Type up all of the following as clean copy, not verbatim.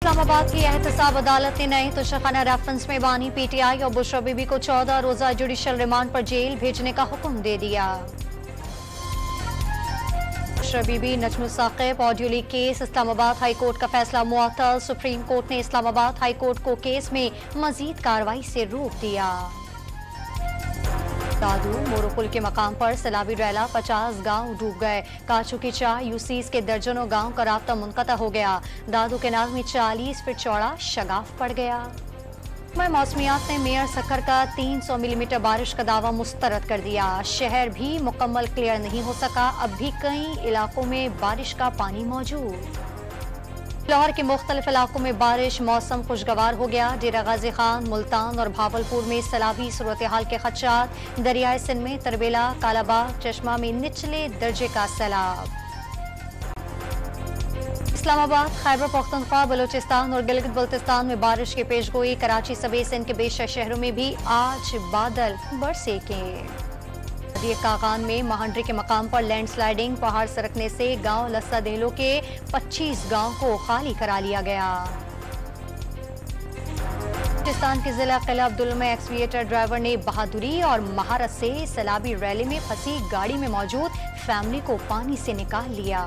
इस्लामाबाद की एहतसाब अदालत ने नए तोशाखाना रेफरेंस में बानी पीटीआई और बुशरा बीबी को 14 रोजा जुडिशल रिमांड पर जेल भेजने का हुक्म दे दिया। Bushra Bibi Najmul Saqib audio leak case, Islamabad high court का फैसला मुअत्तल। सुप्रीम कोर्ट ने इस्लामाबाद हाई कोर्ट को केस में मजीद कार्रवाई से रोक दिया। दादू मोरोपुल के मकाम पर सैलाबी रैला, 50 गांव डूब गए। काचू की चाह यूसीस के दर्जनों गांव का राब्ता मुनक़ता हो गया। दादू केनाल में 40 फीट चौड़ा शगाफ पड़ गया। मौसमियात ने मेयर सक्खर का 300 मिलीमीटर बारिश का दावा मुस्तरद कर दिया। शहर भी मुकम्मल क्लियर नहीं हो सका, अब भी कई इलाकों में बारिश का पानी मौजूद। लाहौर के मुख्तलिफ इलाकों में बारिश, मौसम खुशगवार हो गया। डेरा गाजी खान, मुल्तान और भावलपुर में सैलाबी सूरत हाल के खदशात। दरियाए सिंध में तरबेला, कालाबाग, चश्मा में निचले दर्जे का सैलाब। इस्लामाबाद, खैबर पख्तूनख्वा, बलूचिस्तान और गिलगित बल्तिस्तान में बारिश की पेशगोई। कराची समेत सिंध के बेशतर शहरों में भी आज बादल बरसेंगे। कागान में महांडरी के मकाम पर लैंडस्लाइडिंग, पहाड़ सरकने से गांव लस्सा देहलों के 25 गांव को खाली करा लिया गया। पाकिस्तान के जिला किला अब्दुल में एक्सवीएटर ड्राइवर ने बहादुरी और महारत से सैलाबी रैली में फंसी गाड़ी में मौजूद फैमिली को पानी से निकाल लिया।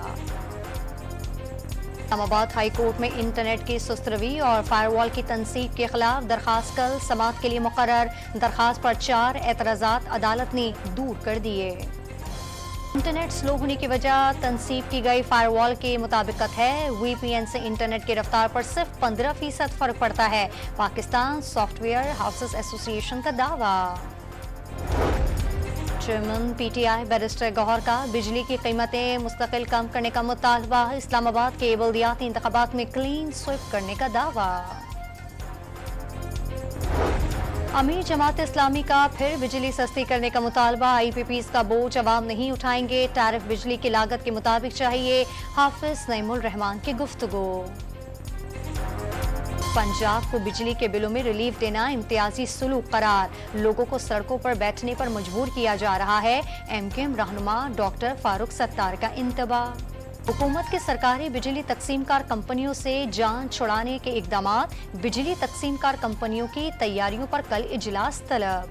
इस्लामाबाद हाई कोर्ट में इंटरनेट की सुस्त रवि और फायरवॉल की तनसीब के खिलाफ दरखास्त कल समाअत के लिए मुकर्रर। दरखास्त पर 4 एतराज़ात अदालत ने दूर कर दिए। इंटरनेट स्लो होने की वजह तनसीब की गई फायरवॉल के मुताबिकत है। वीपीएन से इंटरनेट की रफ्तार पर सिर्फ 15% फर्क पड़ता है। पाकिस्तान सॉफ्टवेयर हाउसेस एसोसिएशन का दावा। चेयरमैन पीटीआई बैरिस्टर गौहर का बिजली की कीमतें मुस्तकिल कम करने का मुतालबा। इस्लामाबाद के बल्दियाती इंतखाबात में क्लीन स्वीप करने का दावा। अमीर जमात इस्लामी का फिर बिजली सस्ती करने का मुतालबा। आईपीपीज़ का बोझ अवाम नहीं उठाएंगे, टैरिफ बिजली की लागत के मुताबिक चाहिए। हाफिज नईमुल रहमान की गुफ्तगू। पंजाब को बिजली के बिलों में रिलीफ देना इम्तियाजी सुलूक करार। लोगों को सड़कों पर बैठने पर मजबूर किया जा रहा है। एमकेएम रहनुमा डॉक्टर फारूक सत्तार का इंतबाह। हुकूमत के सरकारी बिजली तकसीमकार कंपनियों से जान छुड़ाने के इकदामात। बिजली तकसीमकार कंपनियों की तैयारियों पर कल इजलास तलब।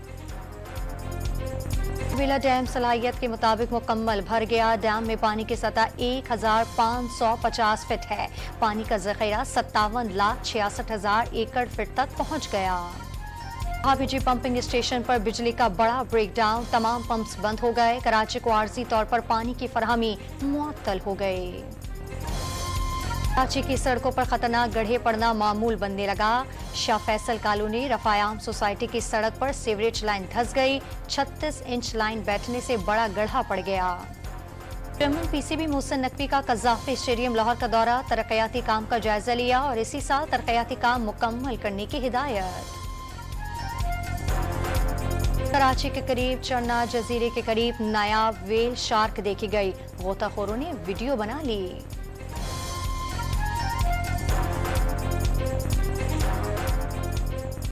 विला डैम सलाहियत के मुताबिक मुकम्मल भर गया। डैम में पानी की सतह 1550 फीट है। पानी का जखीरा 57,66,000 एकड़ फीट तक पहुंच गया। हाबीजी पंपिंग स्टेशन पर बिजली का बड़ा ब्रेकडाउन, तमाम पंप्स बंद हो गए। कराची को आर्जी तौर पर पानी की फराहमी मुअत्तल हो गई। कराची की सड़कों पर खतरनाक गड्ढे पड़ना मामूल बनने लगा। शाह फैसल कॉलोनी रफायाम सोसाइटी की सड़क पर सीवरेज लाइन धंस गई। 36 इंच लाइन बैठने से बड़ा गड्ढा पड़ गया। चेयरमैन पीसीबी मोहसिन नकवी का कज़ाफ़ी स्टेडियम लाहौर का दौरा, तरक्याती काम का जायजा लिया और इसी साल तरक्याती काम मुकम्मल करने की हिदायत। कराची के करीब चन्ना जजीरे के करीब नायाब व्हेल शार्क देखी गई। गोताखोरों ने वीडियो बना ली।